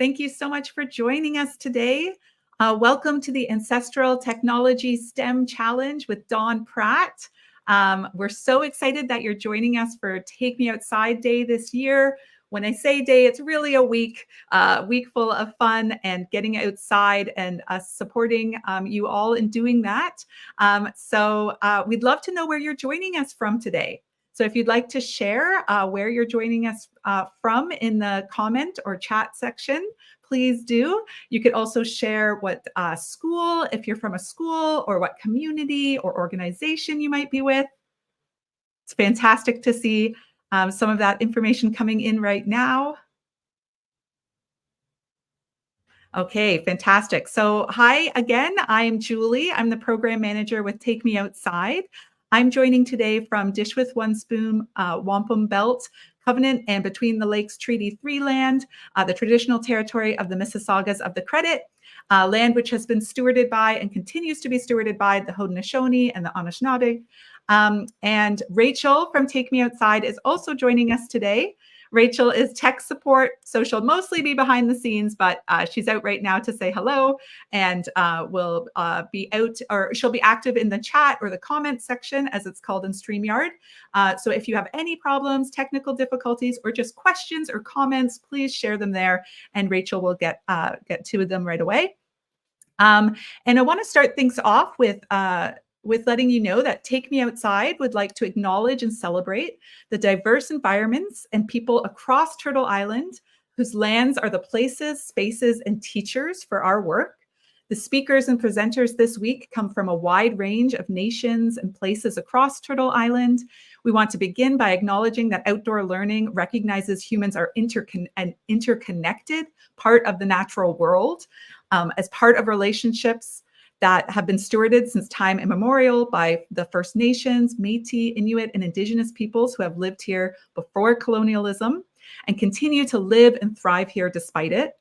Thank you so much for joining us today. Welcome to the Ancestral Technology STEM Challenge with Dawn Pratt. We're so excited that you're joining us for Take Me Outside Day this year. When I say day, it's really a week full of fun and getting outside and us supporting you all in doing that. So we'd love to know where you're joining us from today. So if you'd like to share where you're joining us from in the comment or chat section, please do. You could also share what school, if you're from a school, or what community or organization you might be with. It's fantastic to see some of that information coming in right now. Okay, fantastic. So hi again, I'm Julie. I'm the program manager with Take Me Outside. I'm joining today from Dish with One Spoon, Wampum Belt, Covenant and Between the Lakes Treaty 3 land, the traditional territory of the Mississaugas of the Credit, land which has been stewarded by and continues to be stewarded by the Haudenosaunee and the Anishinaabe. And Rachel from Take Me Outside is also joining us today. Rachel is tech support, so she'll mostly be behind the scenes, but she's out right now to say hello, and will be out, or she'll be active in the chat or the comment section, as it's called in StreamYard. So if you have any problems, technical difficulties, or just questions or comments, please share them there, and Rachel will get to them right away. And I want to start things off with letting you know that Take Me Outside would like to acknowledge and celebrate the diverse environments and people across Turtle Island whose lands are the places, spaces, and teachers for our work. The speakers and presenters this week come from a wide range of nations and places across Turtle Island. We want to begin by acknowledging that outdoor learning recognizes humans are an interconnected part of the natural world, as part of relationships that have been stewarded since time immemorial by the First Nations, Métis, Inuit, and Indigenous peoples who have lived here before colonialism and continue to live and thrive here despite it.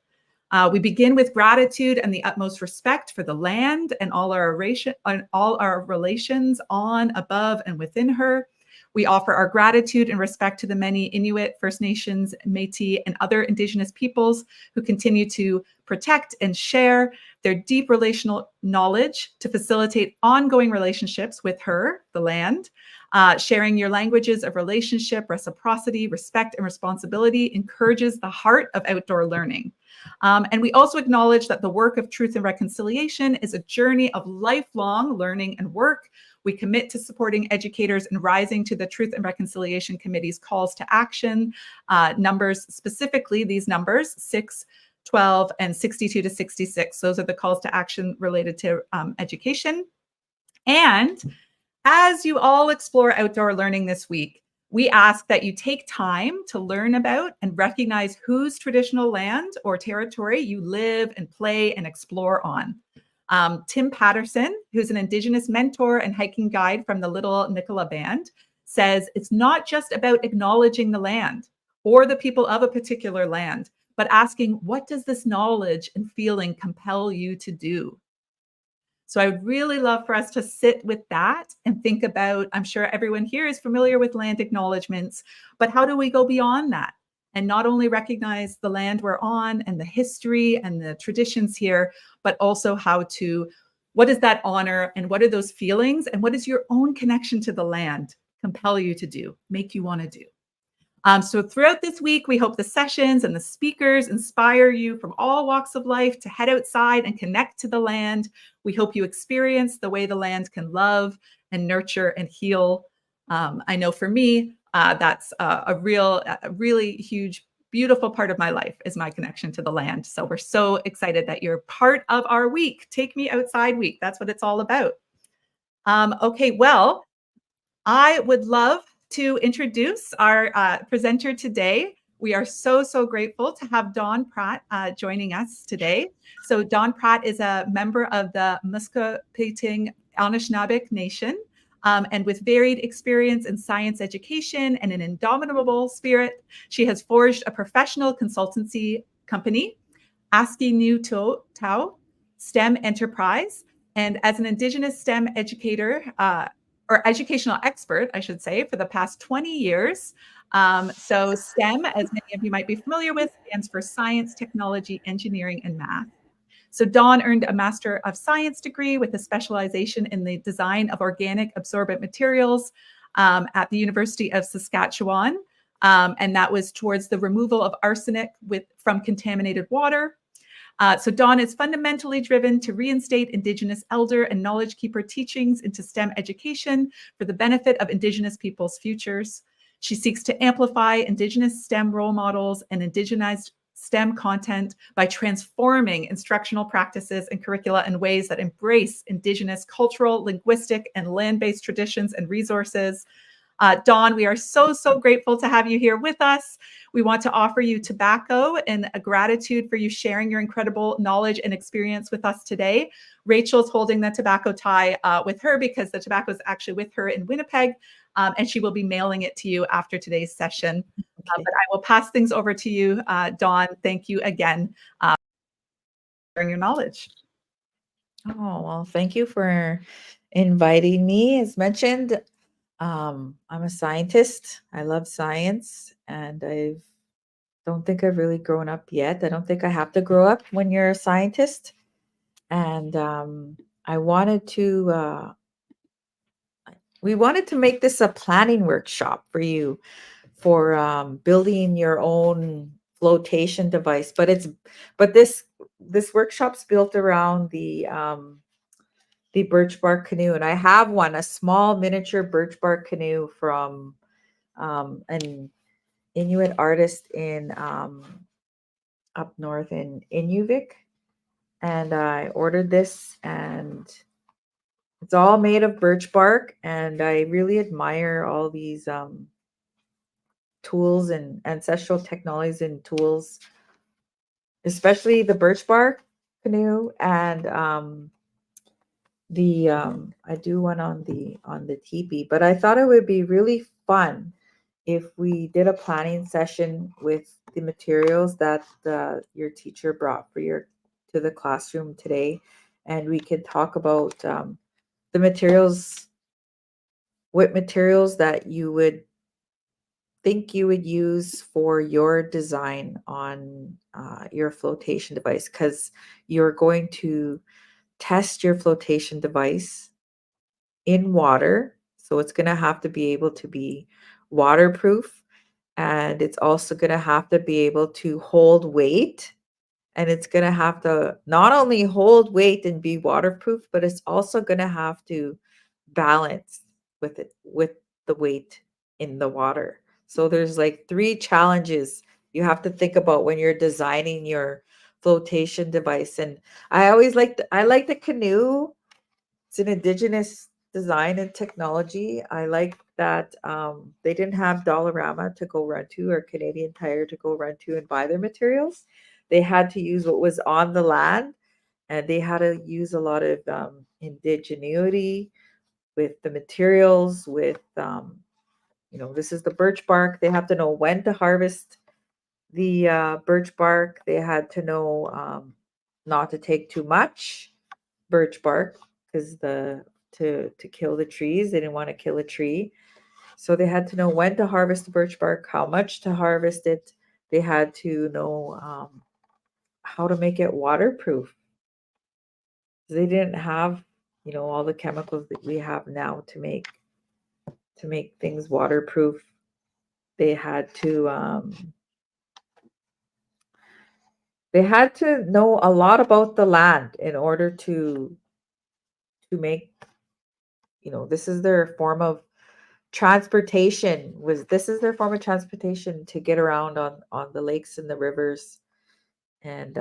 We begin with gratitude and the utmost respect for the land and all our relations on, above, and within her. We offer our gratitude and respect to the many Inuit, First Nations, Métis, and other Indigenous peoples who continue to protect and share their deep relational knowledge to facilitate ongoing relationships with her, the land. Sharing your languages of relationship, reciprocity, respect, and responsibility encourages the heart of outdoor learning. And we also acknowledge that the work of truth and reconciliation is a journey of lifelong learning and work. We commit to supporting educators and rising to the Truth and Reconciliation Committee's calls to action. Numbers, specifically these numbers, 6, 12, and 62 to 66. Those are the calls to action related to education. And as you all explore outdoor learning this week, we ask that you take time to learn about and recognize whose traditional land or territory you live and play and explore on. Tim Patterson, who's an Indigenous mentor and hiking guide from the Little Nicola Band, says it's not just about acknowledging the land or the people of a particular land, but asking, what does this knowledge and feeling compel you to do? So I would really love for us to sit with that and think about, I'm sure everyone here is familiar with land acknowledgements, but how do we go beyond that? And not only recognize the land we're on and the history and the traditions here, but also what is that honor and what are those feelings and what is your own connection to the land compel you to do, make you want to do? So throughout this week, we hope the sessions and the speakers inspire you from all walks of life to head outside and connect to the land. We hope you experience the way the land can love and nurture and heal. I know for me, that's a really huge, beautiful part of my life is my connection to the land. So we're so excited that you're part of our week, Take Me Outside Week. That's what it's all about. Okay, well, I would love to introduce our presenter today. We are so grateful to have Dawn Pratt joining us today. So Dawn Pratt is a member of the Musqueam Anishinaabe Nation, and with varied experience in science education and an indomitable spirit, she has forged a professional consultancy company, Aski New Tau STEM Enterprise, and as an Indigenous STEM educator, or educational expert, I should say, for the past 20 years. So STEM, as many of you might be familiar with, stands for science, technology, engineering, and math. So Dawn earned a Master of Science degree with a specialization in the design of organic absorbent materials at the University of Saskatchewan. And that was towards the removal of arsenic from contaminated water. So Dawn is fundamentally driven to reinstate Indigenous elder and knowledge keeper teachings into STEM education for the benefit of Indigenous people's futures. She seeks to amplify Indigenous STEM role models and Indigenized STEM content by transforming instructional practices and curricula in ways that embrace Indigenous cultural, linguistic, and land-based traditions and resources. Dawn, we are so grateful to have you here with us. We want to offer you tobacco and a gratitude for you sharing your incredible knowledge and experience with us today. Rachel's holding the tobacco tie with her because the tobacco is actually with her in Winnipeg, and she will be mailing it to you after today's session. But I will pass things over to you, Dawn. Thank you again for sharing your knowledge. Oh, well, thank you for inviting me. As mentioned, I'm a scientist. I love science, and I don't think I've really grown up yet. I don't think I have to grow up when you're a scientist. And I wanted to, we wanted to make this a planning workshop for you for building your own flotation device. But this workshop's built around the birch bark canoe, and I have one, a small miniature birch bark canoe from an Inuit artist in up north in Inuvik, and I ordered this, and it's all made of birch bark, and I really admire all these tools and ancestral technologies and tools, especially the birch bark canoe, and the I do one on the teepee, but I thought it would be really fun if we did a planning session with the materials that your teacher brought for your to the classroom today, and we could talk about the materials, what materials that you would think you would use for your design on your flotation device, because you're going to test your flotation device in water. So it's going to have to be able to be waterproof, and it's also going to have to be able to hold weight, and it's going to have to not only hold weight and be waterproof, but it's also going to have to balance with the weight in the water. So there's like three challenges you have to think about when you're designing your flotation device. And I like the canoe. It's an Indigenous design and technology. I like that they didn't have Dollarama to go run to or Canadian Tire to go run to and buy their materials. They had to use what was on the land, and they had to use a lot of indigenuity with the materials. This is the birch bark. They have to know when to harvest the birch bark. They had to know not to take too much birch bark because to kill the trees. They didn't want to kill a tree. So they had to know when to harvest the birch bark, how much to harvest it. They had to know how to make it waterproof. They didn't have, all the chemicals that we have now to make things waterproof. They had to know a lot about the land in order to make, this is their form of transportation. This is their form of transportation to get around on the lakes and the rivers. And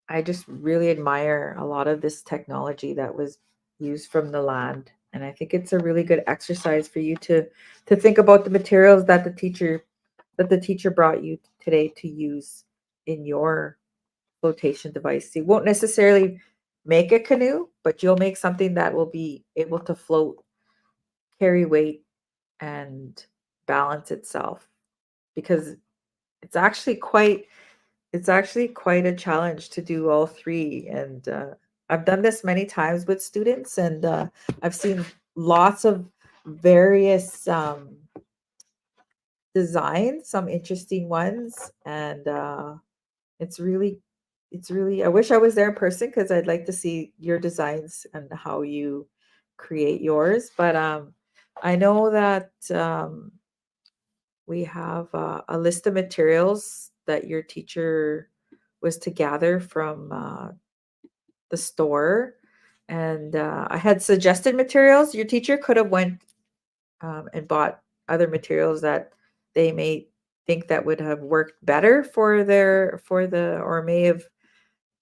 I just really admire a lot of this technology that was used from the land. And I think it's a really good exercise for you to think about the materials that the teacher brought you today to use in your flotation device. You won't necessarily make a canoe, but you'll make something that will be able to float, carry weight, and balance itself, because it's actually quite a challenge to do all three. And I've done this many times with students, and I've seen lots of various designed some interesting ones, and it's really I wish I was there in person because I'd like to see your designs and how you create yours. But I know that we have a list of materials that your teacher was to gather from the store, and I had suggested materials. Your teacher could have went and bought other materials that they may think that would have worked better for or may have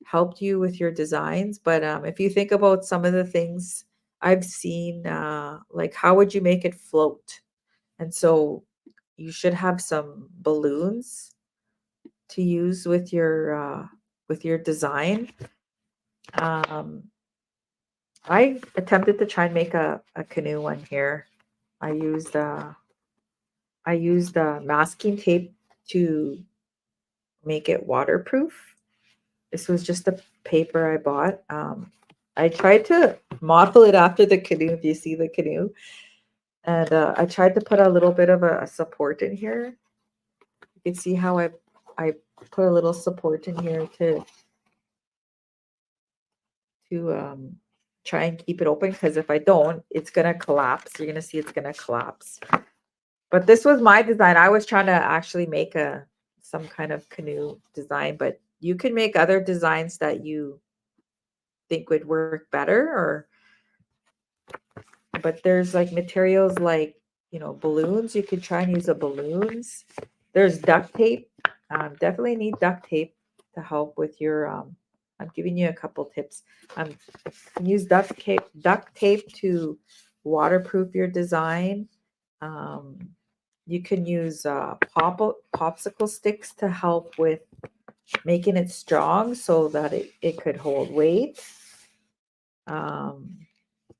helped you with your designs. But if you think about some of the things I've seen, like how would you make it float? And so you should have some balloons to use with your design. Um, I attempted to try and make a canoe one here. I used masking tape to make it waterproof. This was just the paper I bought. I tried to model it after the canoe, if you see the canoe. And I tried to put a little bit of a support in here. You can see how I put a little support in here to try and keep it open, because if I don't, it's gonna collapse. You're gonna see it's gonna collapse. But this was my design. I was trying to actually make some kind of canoe design, but you can make other designs that you think would work better, or but there's like materials like, balloons. You could try and use balloons. There's duct tape. Definitely need duct tape to help with your I'm giving you a couple tips. You can use duct tape to waterproof your design. um, you can use popsicle sticks to help with making it strong so that it could hold weight. um,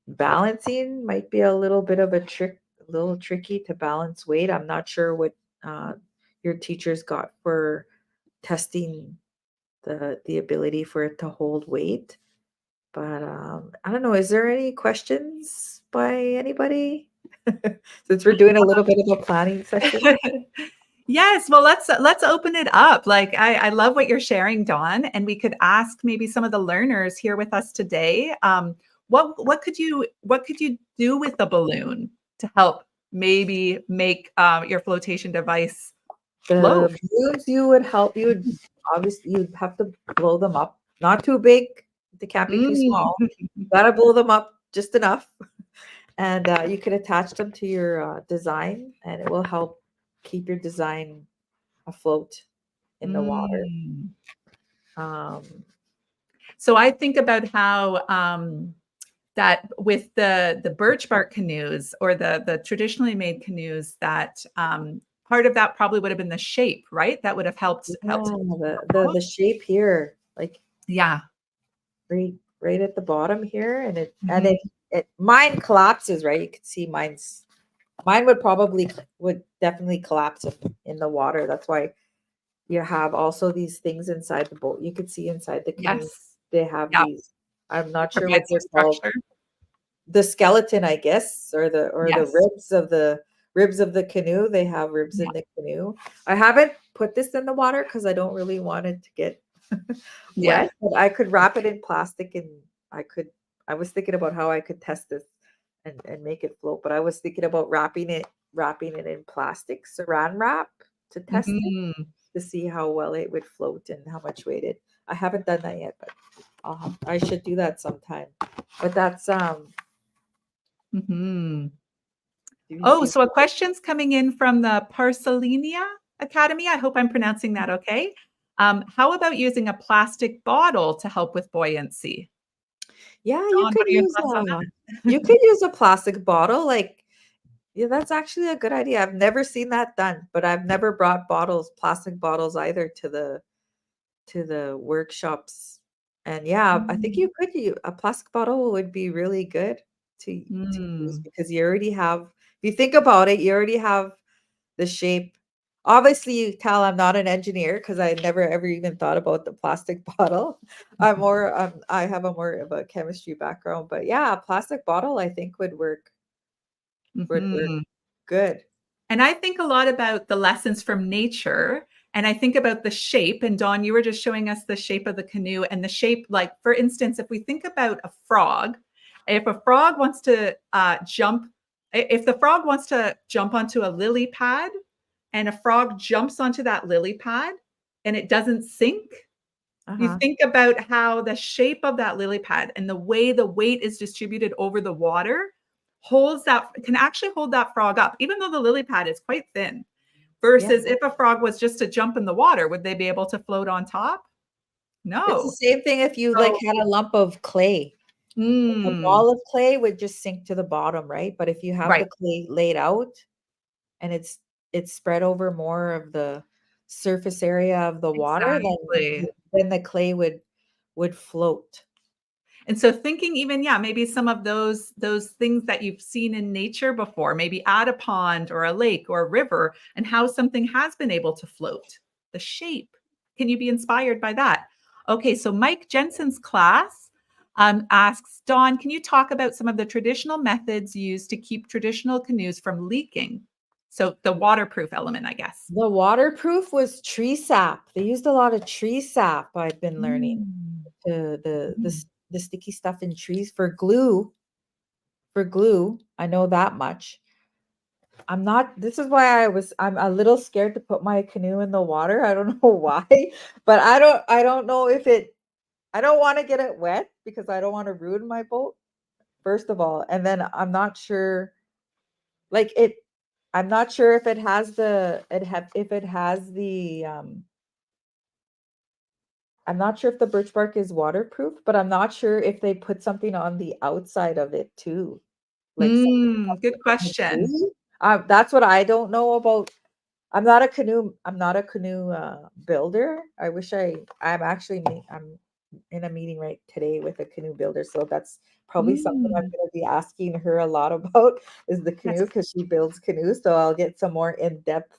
Balancing might be a little bit of a little tricky to balance weight. I'm not sure what uh, your teachers got for testing the ability for it to hold weight. But I don't know. Is there any questions by anybody? Since we're doing a little bit of a planning session. Yes, well, let's open it up. Like I love what you're sharing, Dawn, and we could ask maybe some of the learners here with us today. What could you do with the balloon to help maybe make your flotation device float? The balloons you would obviously you'd have to blow them up. Not too big. They can't be too Mm. small. Gotta blow them up just enough. And you can attach them to your design, and it will help keep your design afloat in the water. Mm. Um, So I think about how that with the birch bark canoes or the traditionally made canoes that part of that probably would have been the shape, right? That would have helped. yeah, the shape here, like Yeah. right at the bottom here, and Mhm. it mine collapses, right? You can see mine would definitely collapse in the water. That's why you have also these things inside the boat. You could see inside the canoe. Yes. They have Yeah. these. I'm not sure what Provide some they're called. structure. The skeleton, I guess, or the Yes. ribs of the canoe. They have ribs Yeah. in the canoe. I haven't put this in the water because I don't really want it to get Yeah. wet, but I could wrap it in plastic, and I could I was thinking about how I could test this and make it float, but I was thinking about wrapping it in plastic, saran wrap, to test it, Mhm. to see how well it would float and how much weight it. I haven't done that yet, but I should do that sometime. But that's Mhm. do you Oh, see so a question's coming in from the Parsalinia Academy. I hope I'm pronouncing that okay. How about using a plastic bottle to help with buoyancy? Yeah, Dawn, what are your thoughts on you that? could use a plastic bottle. Like, yeah, that's actually a good idea. I've never seen that done, but I've never brought plastic bottles either to the workshops. And yeah, I think Mm. you could use a plastic bottle would be really good to use, Mm. because you already have, if you think about it, you already have the shape. Obviously, you tell I'm not an engineer because I never ever even thought about the plastic bottle. I have a more of a chemistry background, but yeah, a plastic bottle I think would work Mhm. good. And I think a lot about the lessons from nature. And I think about the shape. And Dawn, you were just showing us the shape of the canoe and the shape, like, for instance, if we think about a frog, if a frog wants to if the frog wants to jump onto a lily pad and a frog jumps onto that lily pad and it doesn't sink, you Uh-huh. think about how the shape of that lily pad and the way the weight is distributed over the water can actually hold that frog up, even though the lily pad is quite thin. Yeah. Versus if a frog was just to jump in the water, would they be able to float on top? It's the No. same thing if you like So, had a lump of clay. A mm, ball of clay would just sink to the bottom, right? But if you have the right, clay laid out and it's spread over more of the surface area of the water, exactly. then the clay would float. And so thinking even, yeah, maybe some of those things that you've seen in nature before, maybe at a pond or a lake or a river, and how something has been able to float, the shape. Can you be inspired by that? Okay, so Mike Jensen's class asks, Dawn, can you talk about some of the traditional methods used to keep traditional canoes from leaking? So the waterproof element, I guess. The waterproof was tree sap. They used a lot of tree sap, I've been learning. Mm. The sticky stuff in trees for glue, I know that much. I'm not this is why I'm a little scared to put my canoe in the water. I don't know why, but I don't know if it I don't want to get it wet because I don't want to ruin my boat, first of all. And then I'm not sure like it I'm not sure if it has the it have if it has the I'm not sure if the birch bark is waterproof, but I'm not sure if they put something on the outside of it too, like something Good question. glue. That's what I don't know about. I'm not a canoe builder. I'm in a meeting right today with a canoe builder, so that's probably something I'm Mm, going to be asking her a lot about is the yes. canoe because she builds canoes, so I'll get some more in-depth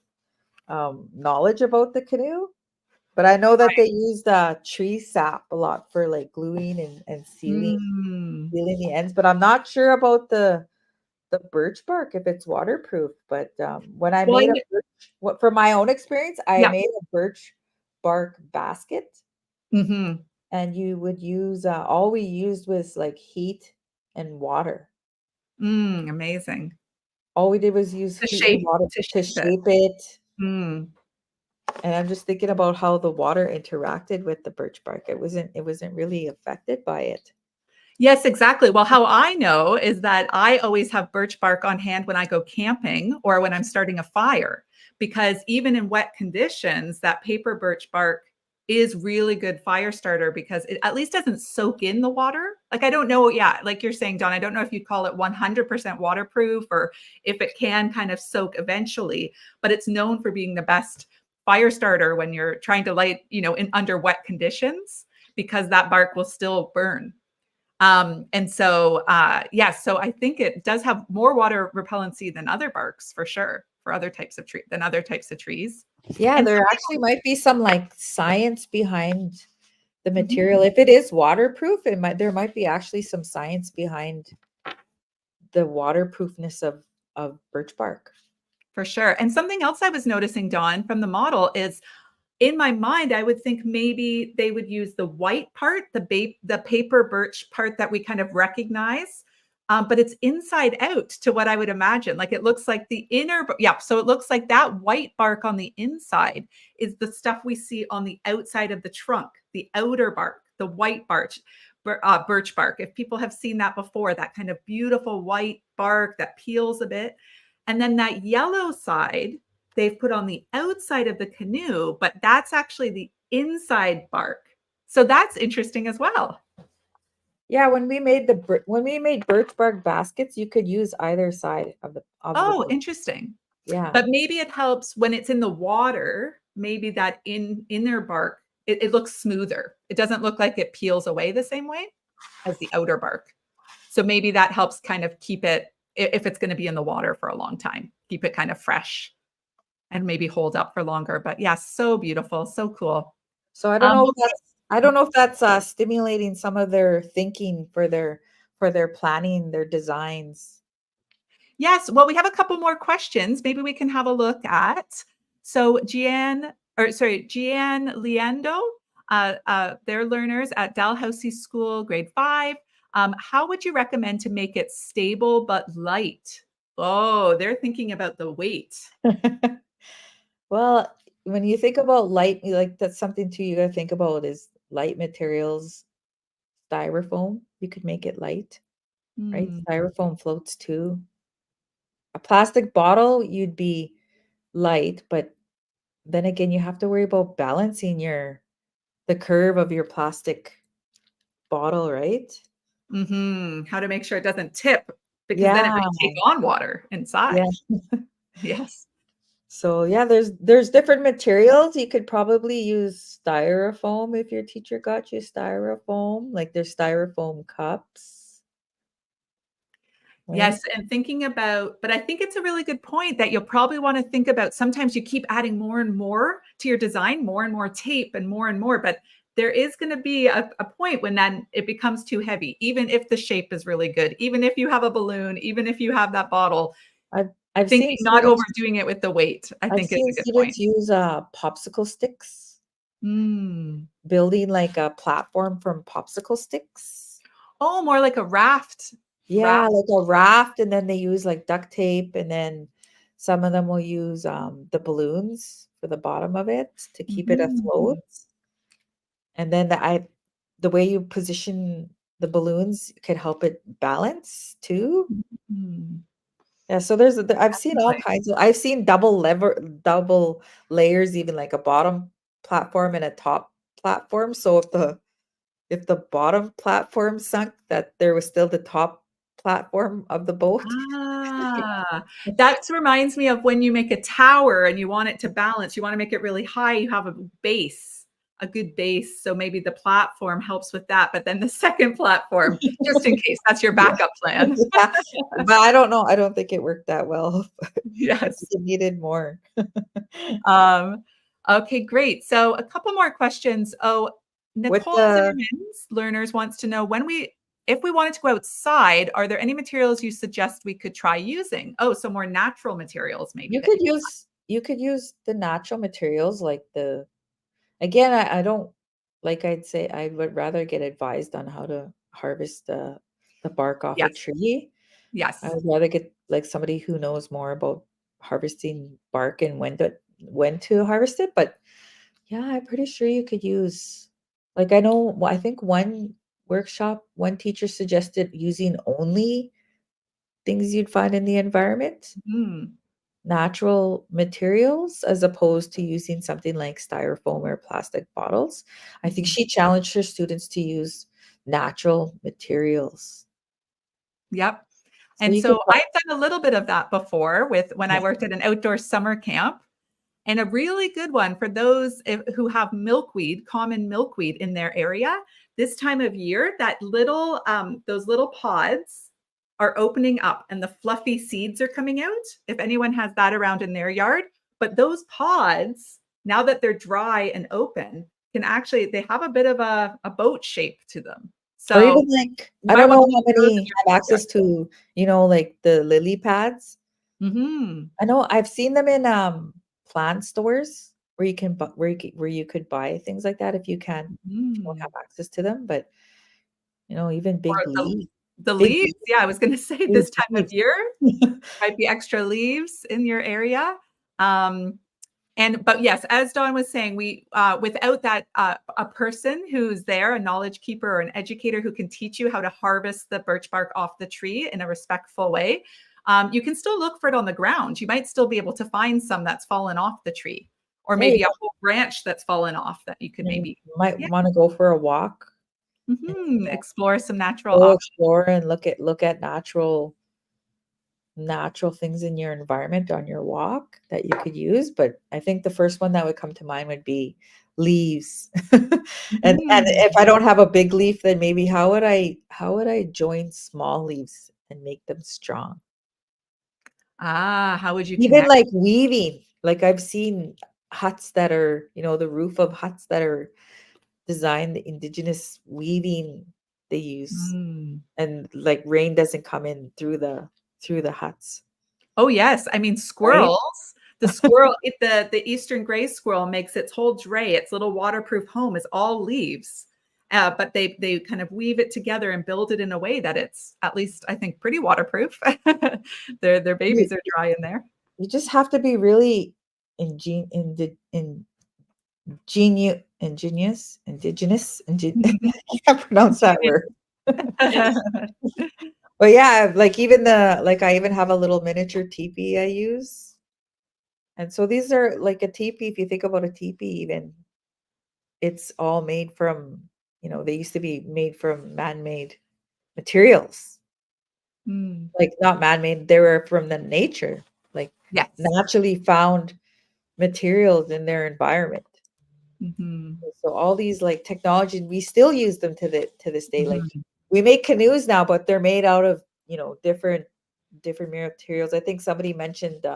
knowledge about the canoe. But I know that they used tree sap a lot for like gluing and Mm. sealing the ends, but I'm not sure about the birch bark if it's waterproof. But when I Well, made a what from my own experience, I yeah. made a birch bark basket, Mhm. and you would use all we used was like heat and water. Amazing. All we did was use To heat and water to shape it. shape it. Mm. And I'm just thinking about how the water interacted with the birch bark. It wasn't really affected by it. Yes, exactly. Well, how I know is that I always have birch bark on hand when I go camping or when I'm starting a fire, because even in wet conditions, that paper birch bark is really good fire starter because it at least doesn't soak in the water. Like I don't know, yeah, like you're saying, Don, I don't know if you'd call it 100% waterproof or if it can kind of soak eventually, but it's known for being the best fire starter when you're trying to light, in under wet conditions because that bark will still burn. And so, yes, so I think it does have more water repellency than other barks for sure, for other types of than other types of trees. Yeah, And there something actually might be some like science behind the Mhm. material. If it is waterproof, there might be actually some science behind the waterproofness of birch bark. For sure. And something else I was noticing, Dawn, from the model is in my mind, I would think maybe they would use the white part, the paper birch part that we kind of recognize, but it's inside out to what I would imagine. Like it looks like the yeah. So it looks like that white bark on the inside is the stuff we see on the outside of the trunk, the outer bark, the white birch bark. If people have seen that before, that kind of beautiful white bark that peels a bit, and then that yellow side they've put on the outside of the canoe, but that's actually the inside bark. So that's interesting as well. Yeah, when we made birch bark baskets, you could use either side of the Oh, birch. interesting. Yeah. But maybe it helps when it's in the water, maybe that inner bark, it looks smoother. It doesn't look like it peels away the same way as the outer bark. So maybe that helps kind of keep it, if it's going to be in the water for a long time, keep it kind of fresh and maybe hold up for longer. But yeah, so beautiful, so cool. So Well, I don't know if that's stimulating some of their thinking for their planning, their designs. Yes. Well, we have a couple more questions. Maybe we can have a look at. So, Gian Leando, they're learners at Dalhousie School, grade 5. How would you recommend to make it stable but light? Oh, they're thinking about the weight. Well, when you think about light, like that's something too you got to think about is light materials, styrofoam. You could make it light, right? Hmm. Styrofoam floats too. A plastic bottle, you'd be light, but then again, you have to worry about balancing the curve of your plastic bottle, right? How to make sure it doesn't tip because then it Yeah, might take on water yeah. inside. Yes. So yeah, there's different materials. You could probably use styrofoam if your teacher got you styrofoam. Like there's styrofoam cups, right? Yes, and thinking about but I think it's a really good point that you'll probably wanna think about sometimes you keep adding more and more to your design, more and more tape and more, but there is gonna be a point when then it becomes too heavy, even if the shape is really good, even if you have a balloon, even if you have that bottle, I've seen thinking not students overdoing it with the weight, I I've think is seen a good point. students use popsicle sticks, Mm. building like a platform from popsicle sticks. Oh, more like a raft. Yeah, like a raft, and then they use like duct tape, and then some of them will use the balloons for the bottom of it to keep it afloat. Mhm. And then the way you position the balloons could help it balance too. Mhm. Yeah, so I've seen all Definitely. kinds of double layers, even like a bottom platform and a top platform. So if the bottom platform sunk, that there was still the top platform of the boat. Ah, that reminds me of when you make a tower and you want it to balance, you wanna make it really high, you have a base, a good base, so maybe the platform helps with that, but then the second platform, just in case, that's your Yeah. backup plan. Yeah, but I don't know, I don't think it worked that well. I think Yes. it needed more. Um, okay, great. So a couple more questions. Oh, With Nicole the Zimmerman's learners wants to know if we wanted to go outside, are there any materials you suggest we could try using? Oh, so more natural materials maybe you that could you could use the natural materials like again, I don't like I'd say I would rather get advised on how to harvest the bark off a Yes, tree. I yes. would rather get like somebody who knows more about harvesting bark and when to harvest it. But yeah, I'm pretty sure you could use like I know I think one teacher suggested using only things you'd find in the environment, Mm, natural materials, as opposed to using something like styrofoam or plastic bottles. I think mhm. she challenged her students to use natural materials. Yep. So And you could so I've done a little bit of that before with when I yeah. worked at an outdoor summer camp. And a really good one for who have milkweed, common milkweed in their area, this time of year, those little pods are opening up and the fluffy seeds are coming out, if anyone has that around in their yard. But those pods, now that they're dry and open, they have a bit of a boat shape to them. Or So even like, you I might don't want know to how use those in many your have backyard. access to, like the lily pads. Mhm. I know I've seen them in plant stores where you can where you could buy things like that if you don't have Mhm. access to them. But even Or the big leaves, yeah, I was gonna say huge this time of leaves. year, might be extra leaves in your area. Um, but yes, as Dawn was saying, without that, a person who's there, a knowledge keeper or an educator who can teach you how to harvest the birch bark off the tree in a respectful way, you can still look for it on the ground. You might still be able to find some that's fallen off the tree, or Yeah, you maybe a whole branch that's fallen off that you could maybe might yeah, want to go for a walk and explore some natural go options. explore and look at natural things in your environment on your walk that you could use. But I think the first one that would come to mind would be leaves. And Mhm. if I don't have a big leaf, then maybe how would I join small leaves and make them strong? Ah, how would you Even connect? like weaving. Like I've seen huts that are, the roof of huts that are designed, the indigenous weaving they use, Mm. and like rain doesn't come in through through the huts, Oh, yes. I mean, right? squirrels, the squirrel, the eastern gray squirrel makes its whole dray, its little waterproof home is all leaves. But they kind of weave it together and build it in a way that it's at least, I think, pretty waterproof. Their You, babies are dry in there. you just have to be really I can't pronounce that word. But yeah, like even I even have a little miniature teepee I use. And so these are like a teepee. If you think about a teepee, even it's all made from, they used to be made from man-made materials. Mm, Like not man-made, they were from the nature, like yes. naturally found materials in their environment. Mhm, So all these like technology, we still use them to this day. Like mhm. we make canoes now, but they're made out of, different materials. I think somebody mentioned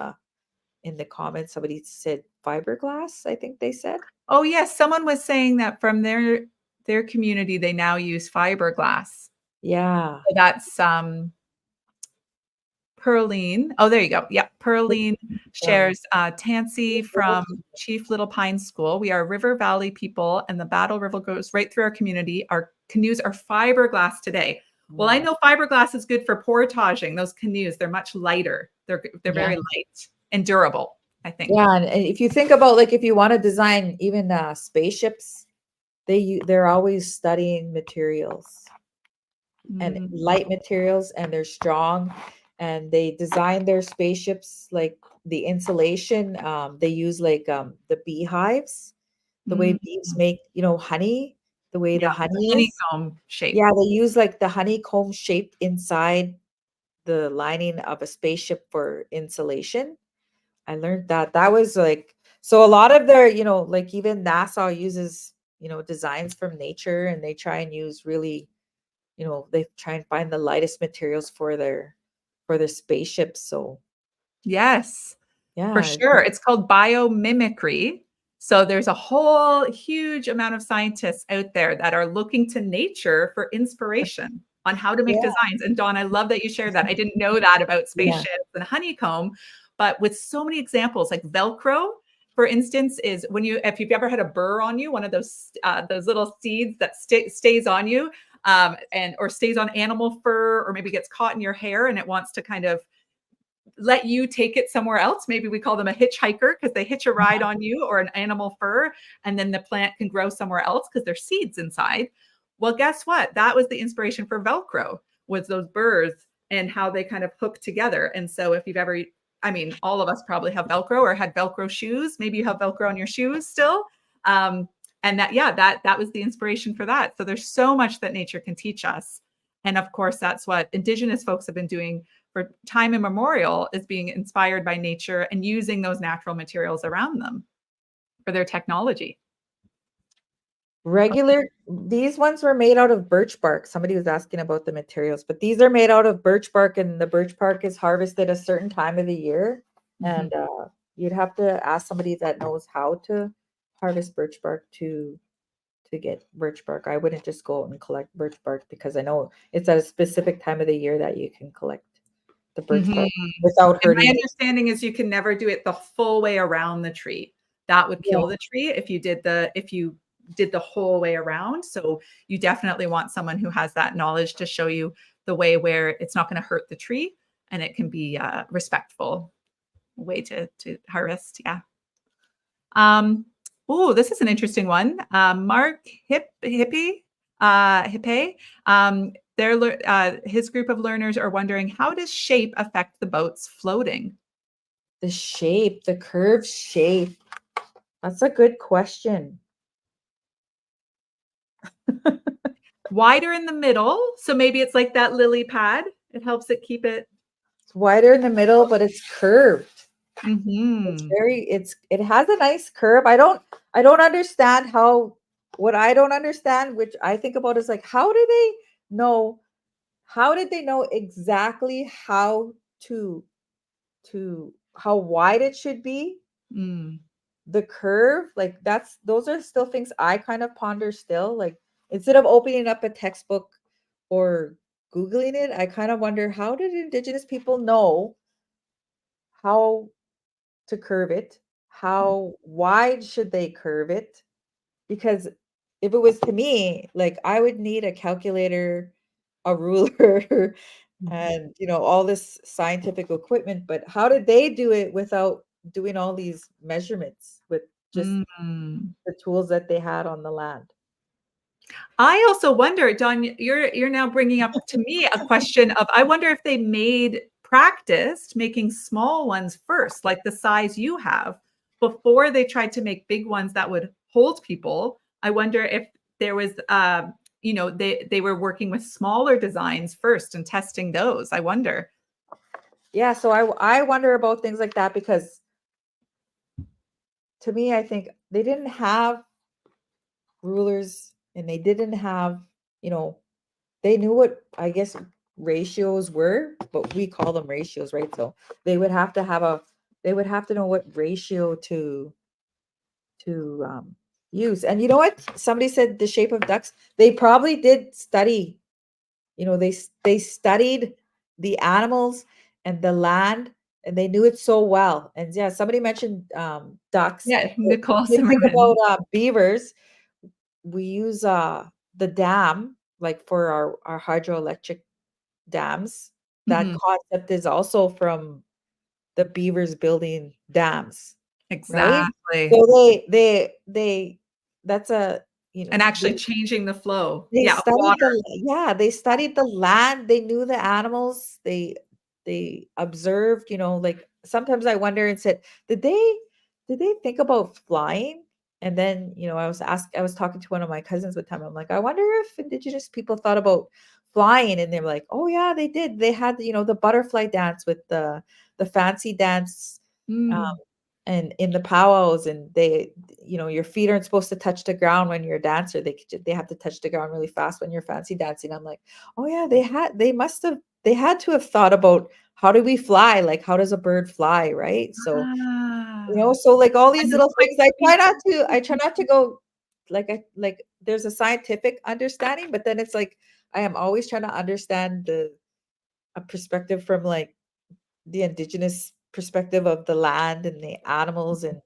in the comments, somebody said fiberglass, I think they said. Oh, yes, someone was saying that from their community, they now use fiberglass. Yeah. So that's, Pearline. Oh, there you go. Yep. Pearline Um, shares Tansy from Chief Little Pine School. We are River Valley people, and the Battle River goes right through our community. Our canoes are fiberglass today. Well, I mm, know fiberglass is good for portaging. Those canoes, they're much lighter. They're yeah. very light and durable, I think. Yeah, and if you think about like if you want to design even spaceships, they're always studying materials and Mm, light materials, and they're strong, and they design their spaceships like the insulation. They use like the beehives, the way mm, bees make honey, the way yeah, the the honey is. honeycomb shape. Yeah, they use like the honeycomb shaped inside the lining of a spaceship for insulation. I learned that. That was like, so a lot of their, like even NASA uses, designs from nature, and they try and use really, they try and find the lightest materials for their spaceships. So Yes. For yeah. sure. It's called biomimicry. So there's a whole huge amount of scientists out there that are looking to nature for inspiration on how to make Yeah. designs. And Dawn, I love that you shared that. I didn't know that about Yeah. spaceships and honeycomb, but with so many examples, like Velcro, for instance, is when if you've ever had a burr on you, one of those little seeds that stays on you, and or stays on animal fur, or maybe gets caught in your hair and it wants to kind of let you take it somewhere else. Maybe we call them a hitchhiker because they hitch a ride on you, or an animal fur, and then the plant can grow somewhere else because there's seeds inside. Well, guess what? That was the inspiration for Velcro, was those burrs and how they kind of hook together. And so if you've ever, I mean, all of us probably have Velcro or had Velcro shoes. Maybe you have Velcro on your shoes still. Um, and that, yeah, that was the inspiration for that. So there's so much that nature can teach us. And of course, that's what Indigenous folks have been doing for time immemorial, is being inspired by nature and using those natural materials around them for their technology. These ones were made out of birch bark. Somebody was asking about the materials, but these are made out of birch bark, and the birch bark is harvested a certain time of the year. Mhm. And you'd have to ask somebody that knows how to harvest birch bark to get birch bark. I wouldn't just go out and collect birch bark, because I know it's at a specific time of the year that you can collect the birch Mhm. bark without And my hurting. understanding is you can never do it the full way around the tree. That would Yeah. kill the tree if you did the whole way around. So you definitely want someone who has that knowledge to show you the way where it's not going to hurt the tree and it can be a respectful way to harvest. Yeah. Oh, this is an interesting one. Mark Hippe, his group of learners are wondering, how does shape affect the boats floating? The shape, the curved shape. That's a good question. Wider in the middle, so maybe it's like that lily pad. It helps it keep it. It's wider in the middle, but it's curved. Mhm. It has a nice curve. I don't understand what I don't understand, which I think about, is like, know how did they know exactly to how wide it should be? Mm. The curve, like those are still things I kind of ponder still. Like instead of opening up a textbook or Googling it, I kind of wonder, how did Indigenous people know how to curve it? How wide should they curve it? Because if it was to me, like, I would need a calculator, a ruler, and, all this scientific equipment, but how did they do it without doing all these measurements with just Mm. the tools that they had on the land? I also wonder, Don, you're now bringing up to me a question of I wonder if they practiced making small ones first, like the size you have, before they tried to make big ones that would hold people. I wonder if there was, they were working with smaller designs first and testing those. I wonder. Yeah, so I wonder about things like that because to me, I think they didn't have rulers and they didn't have, you know, they knew what, I guess, ratios were, but we call them ratios, right? So they would have to have they would have to know what ratio to use. And you know what? Somebody said the shape of ducks. They probably did study. They studied the animals and the land, and they knew it so well. And yeah, somebody mentioned ducks. Yeah, But Nicole when you think about Zimmerman. beavers, we use the dam like for our hydroelectric dams. That Mhm. concept is also from the beavers building dams, right? Exactly. So they that's a, And actually changing the flow. they Yeah, of studied water. they studied the land, they knew the animals, they observed, like, sometimes I wonder and said, did they think about flying? And then, I was talking to one of my cousins one time. I'm like, I wonder if Indigenous people thought about flying, and they're like, oh yeah, they did. They had, the butterfly dance with the fancy dance, um, Mm. and in the powwows, and your feet aren't supposed to touch the ground when you're a dancer. They have to touch the ground really fast when you're fancy dancing. I'm like, oh yeah, they had to have thought about, how do we fly? Like, how does a bird fly, right? So, Ah, so like all and these the little quick things, feet. I try not to go, like there's a scientific understanding, but then it's like I am always trying to understand a perspective from, like, the Indigenous perspective of the land and the animals, and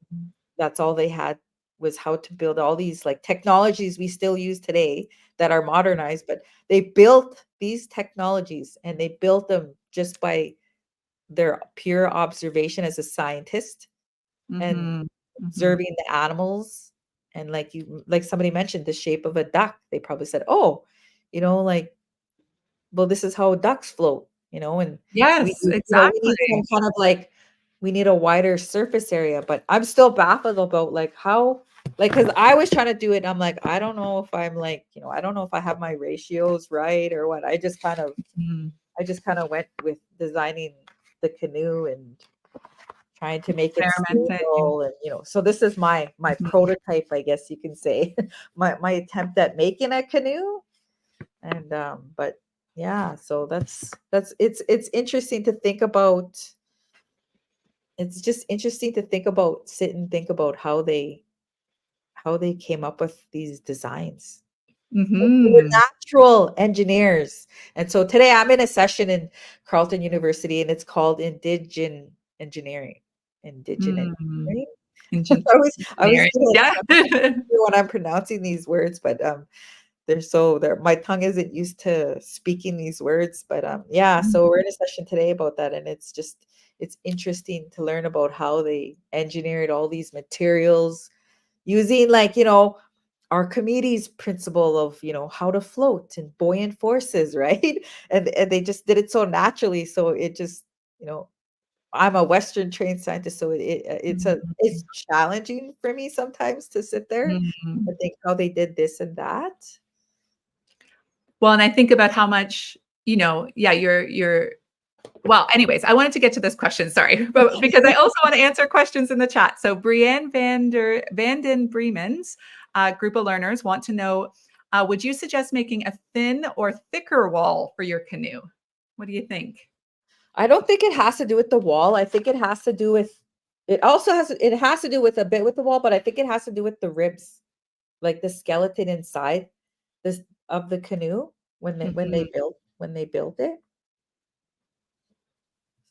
that's all they had, was how to build all these, like, technologies we still use today that are modernized, but they built these technologies, and they built them just by their pure observation as a scientist, and Mhm, mhm. observing the animals, and like somebody mentioned the shape of a duck. They probably said, oh, like, well, this is how ducks float, and Yes, we need some exactly. kind of, like, we need a wider surface area. But I'm still baffled about, like, how, like, because I was trying to do it. I'm like, I don't know if I'm, like, I don't know if I have my ratios right or what. Mm. I just kind of went with designing the canoe and trying to make it Experimenting. stable, and so this is my Mhm, prototype, I guess you can say. My attempt at making a canoe. And but yeah, so it's interesting to think about. It's just interesting to sit and think about how they came up with these designs. They were mhm, natural engineers. And so today I'm in a session in Carleton University, and it's called Engineering. Indigen mm. Engineering. Engine I was engineering. doing Yeah. when I'm pronouncing these words, but they're my tongue isn't used to speaking these words. But yeah, so we're in a session today about that, and it's interesting to learn about how they engineered all these materials using, like, Archimedes' principle of, how to float and buoyant forces, right? And they just did it so naturally. So it just, I'm a Western trained scientist, so it's Mhm, challenging for me sometimes to sit there mhm. and think how they did this and that. Well, and I think about how much, yeah, you're well, anyways, I wanted to get to this question, sorry, but because I also want to answer questions in the chat. So Brienne Vanden Bremen's group of learners want to know, would you suggest making a thin or thicker wall for your canoe? What do you think? I don't think it has to do with the wall. I think it has to do with, it has to do with a bit with the wall, but I think it has to do with the ribs, like the skeleton inside this of the canoe when they Mhm. built. when they built it.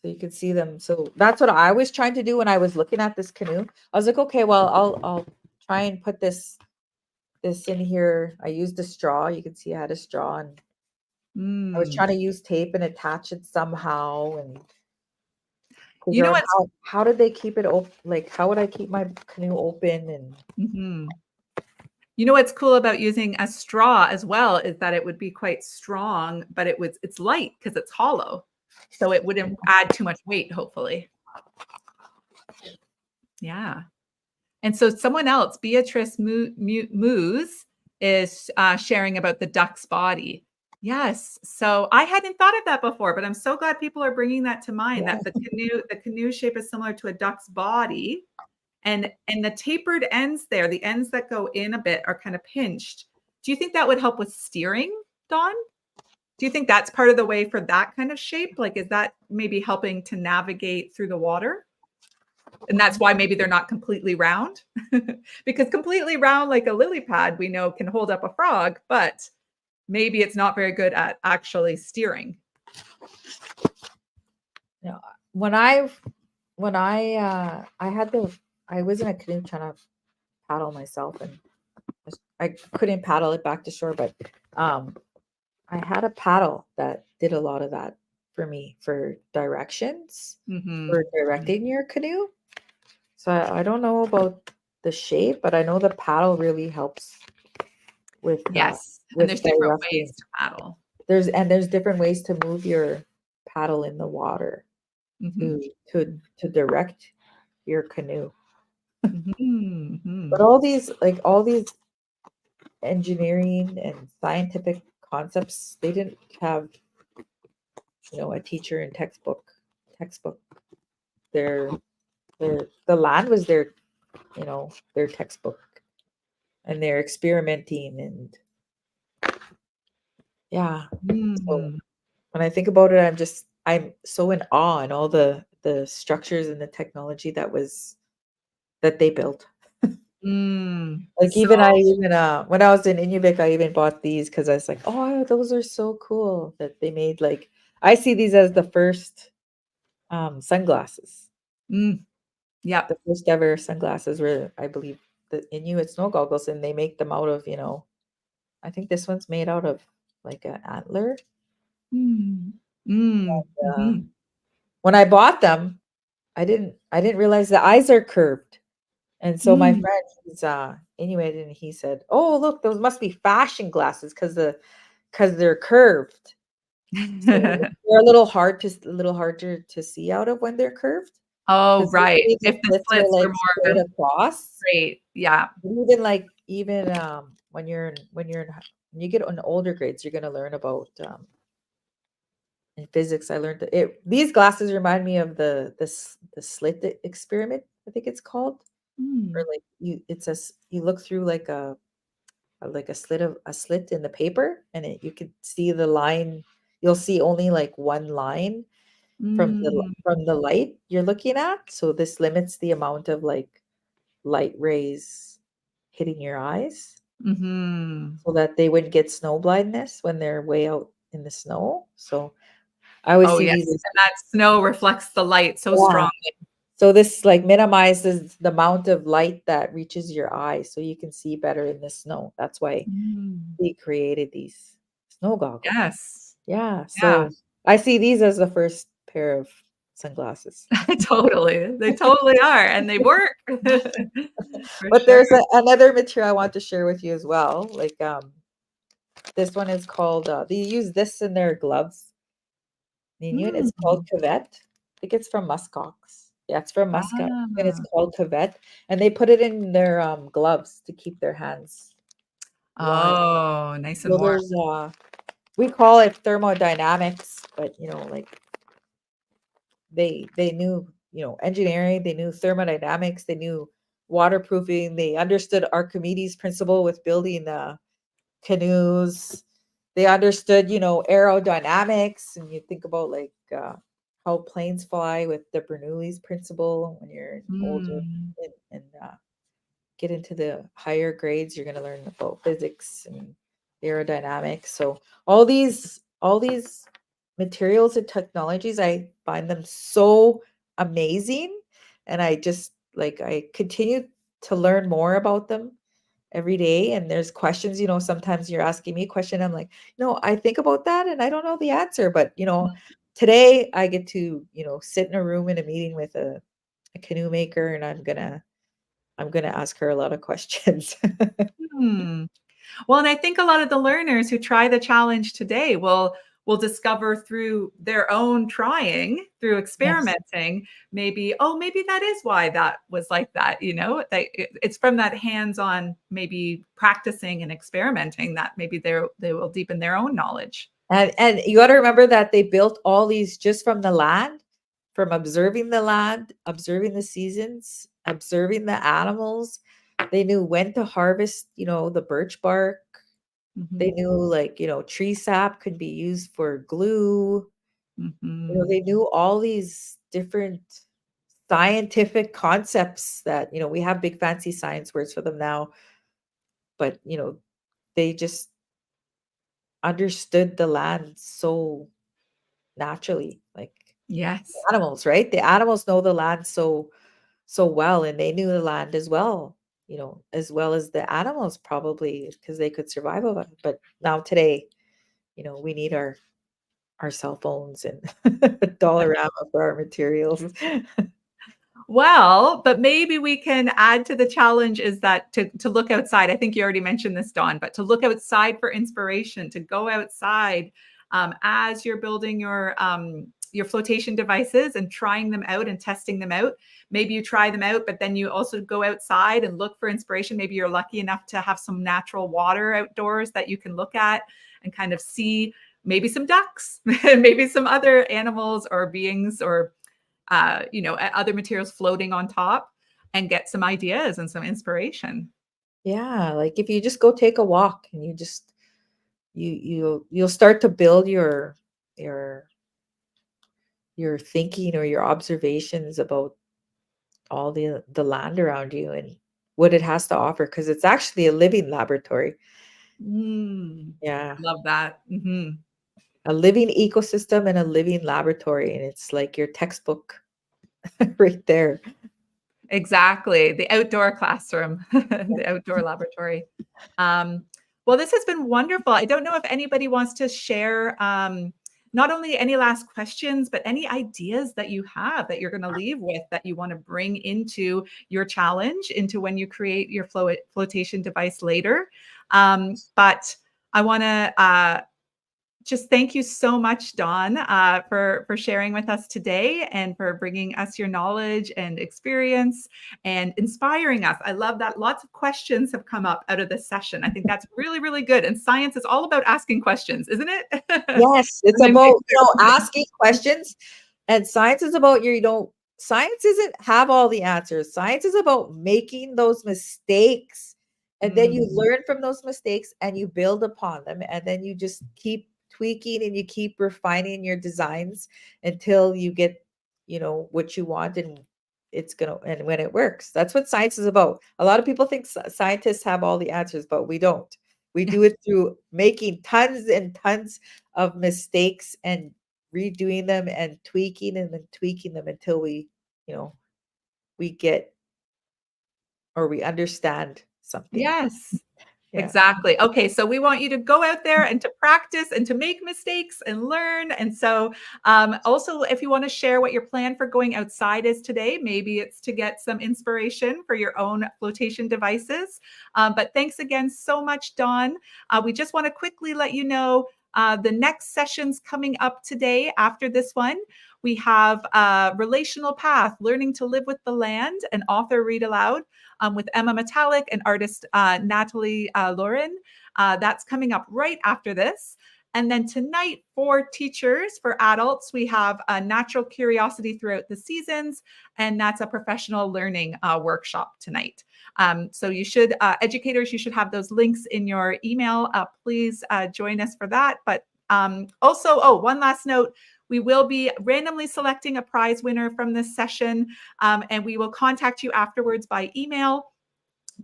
So you can see them. So that's what I was trying to do when I was looking at this canoe. I was like, okay, well, I'll try and put this in here. I used a straw. You can see I had a straw, and I was Mm. trying to use tape and attach it somehow and You figure know out what's how did they keep it open? Like, how would I keep my canoe open? And mhm. You know what's cool about using a straw as well is that it would be quite strong, but it's light because it's hollow. So it wouldn't add too much weight, hopefully. Yeah. And so someone else, Beatrice Moose, is sharing about the duck's body. Yes. So I hadn't thought of that before, but I'm so glad people are bringing that to mind. yeah, That the canoe shape is similar to a duck's body, and the tapered ends there, the ends that go in a bit, are kind of pinched. Do you think that would help with steering, Dawn? Do you think that's part of the way for that kind of shape? Like, is that maybe helping to navigate through the water? And that's why maybe they're not completely round. Because completely round, like a lily pad, we know can hold up a frog, but maybe it's not very good at actually steering. you know, when I had the I was in a canoe trying to paddle myself, and I couldn't paddle it back to shore, but um I had a paddle that did a lot of that for me for directions, Mm-hmm. for directing your canoe. So I don't know about the shape, but I know the paddle really helps Yes. And with there's different directing. ways to paddle. There's different ways to move your paddle in the water Mm-hmm. to direct your canoe. Mm-hmm. But all these engineering and scientific concepts, they didn't have, a teacher in textbook. Their the land was their textbook, and they're experimenting, and yeah. So Mm-hmm. when I think about it, I'm so in awe and all the structures and the technology that they built. Mm. Like So even I even when I was in Inuvik, I even bought these because I was like, oh, those are so cool that they made. Like I see these as the first sunglasses, mm, yep. the first ever sunglasses were, I believe, the Inuit snow goggles, and they make them out of, I think this one's made out of like an antler. Mm. Mm. Uh, Mhm. when I bought them, I didn't realize the eyes are curved. And so my Mm. friend, he's Inuit, and he said, "Oh, look, those must be fashion glasses because they're curved. So they're a little harder to see out of when they're curved Oh, because right. usually the If the slits are slits were like straight more across. straight, yeah. Even when you get on older grades, you're gonna learn about in physics. I learned that these glasses remind me of the slit experiment. I think it's called, or Mm. like you look through like a slit in the paper, and you could see the line. You'll see only like one line Mm. from the light you're looking at. So this limits the amount of like light rays hitting your eyes, Mhm. so that they wouldn't get snow blindness when they're way out in the snow. So I always Oh, see yes, these as and that snow reflects the light so yeah. strongly. So this like minimizes the amount of light that reaches your eye, so you can see better in the snow. That's why Mm. they created these snow goggles. Yes. Yeah, Yeah. so I see these as the first pair of sunglasses. Totally. They totally are, and they work. For But sure. there's another material I want to share with you as well. Like this one is called they use this in their gloves. The Inuit, it's called Mm. cavette. I think it's from muskox. Yeah, it's from muskox, and it's Ah. called cavette. And they put it in their gloves to keep their hands warm. Oh, nice and So warm. there's we call it thermodynamics, but like they knew, engineering, they knew thermodynamics, they knew waterproofing, they understood Archimedes' principle with building canoes. They understood, aerodynamics, and you think about like how planes fly with the Bernoulli's principle. When you're older Mm. and get into the higher grades, you're going to learn about physics and aerodynamics. So all these all these materials and technologies, I find them so amazing. And I just like, I continue to learn more about them every day. And there's questions, sometimes you're asking me a question. I'm like, no, I think about that and I don't know the answer. But, today I get to, sit in a room in a meeting with a canoe maker, and I'm gonna ask her a lot of questions. Hmm. Well, and I think a lot of the learners who try the challenge today will discover through their own trying, through Yes. experimenting, maybe, oh, maybe that is why that was like that, it's from that hands-on, maybe practicing and experimenting that maybe they will deepen their own knowledge. And you got to remember that they built all these just from the land, from observing the land, observing the seasons, observing the animals. They knew when to harvest, the birch bark. They Mhm. knew, like, tree sap could be used for glue. Mhm. They knew all these different scientific concepts that, we have big fancy science words for them now, but, they just understood the land so naturally, like Yes. animals, right? The animals know the land so well, and they knew the land as well, as well as the animals, probably because they could survive of it. But now today, we need our cell phones and Dollarama for our materials. Well, but maybe we can add to the challenge is that to look outside. I think you already mentioned this, Dawn, but to look outside for inspiration, to go outside as you're building your flotation devices and trying them out and testing them out. Maybe you try them out, but then you also go outside and look for inspiration. Maybe you're lucky enough to have some natural water outdoors that you can look at and kind of see maybe some ducks, maybe some other animals or beings or other materials floating on top and get some ideas and some inspiration. Yeah, like if you just go take a walk and you'll start to build your your thinking or your observations about all the land around you and what it has to offer, because it's actually a living laboratory. Mm, Yeah, love that. Mhm. a living ecosystem and a living laboratory, and it's like your textbook right there. Exactly. The outdoor classroom, the outdoor laboratory. Um, well, this has been wonderful. I don't know if anybody wants to share not only any last questions, but any ideas that you have that you're going to leave with that you want to bring into your challenge, into when you create your flotation device later. But I want to just thank you so much, Dawn, for sharing with us today and for bringing us your knowledge and experience and inspiring us. I love that lots of questions have come up out of this session. I think that's really, really good. And science is all about asking questions, isn't it? Yes, it's And then about, experimenting. asking questions, and science is about science isn't have all the answers. Science is about making those mistakes, and then you Mm, learn from those mistakes and you build upon them, and then you just keep tweaking and you keep refining your designs until you get, what you want, and and when it works. That's what science is about. A lot of people think scientists have all the answers, but we don't. We do it through making tons and tons of mistakes and redoing them and tweaking them until you know, we get or we understand something. yes. Yeah. Exactly. Okay, so we want you to go out there and to practice and to make mistakes and learn. And so, also, if you want to share what your plan for going outside is today, maybe it's to get some inspiration for your own flotation devices. But thanks again so much, Dawn. We just want to quickly let you know the next session's coming up today after this one. We have Relational Path, Learning to Live with the Land, an author read aloud with Emma Metallic and artist Natalie Lauren. That's coming up right after this. And then tonight, for teachers, for adults, we have a natural curiosity throughout the seasons, and that's a professional learning workshop tonight. So you should, educators, you should have those links in your email. Please join us for that. But also, oh, one last note. We will be randomly selecting a prize winner from this session, and we will contact you afterwards by email.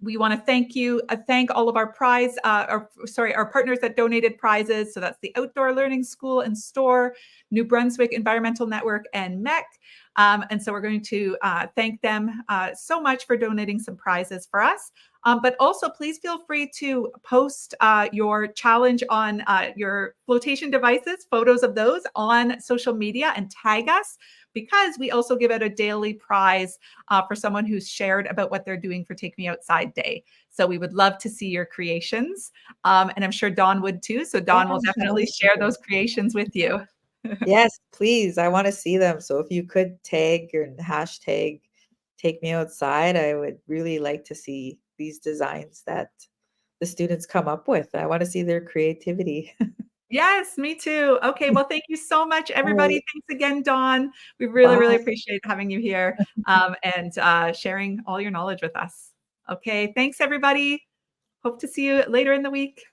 We want to thank you, thank all of our our partners that donated prizes. So that's the Outdoor Learning School and Store, New Brunswick Environmental Network, and MEC. And so we're going to thank them so much for donating some prizes for us. But also, please feel free to post your challenge on your flotation devices, photos of those on social media, and tag us, because we also give out a daily prize for someone who's shared about what they're doing for Take Me Outside Day. So we would love to see your creations. And I'm sure Dawn would too. So Dawn will definitely share those creations with you. Yes, please. I want to see them. So if you could tag or hashtag Take Me Outside, I would really like to see these designs that the students come up with. I want to see their creativity. Yes, me too. Okay, well, thank you so much, All everybody. right. Thanks again, Dawn. We really, Bye. really appreciate having you here and sharing all your knowledge with us. Okay, thanks, everybody. Hope to see you later in the week.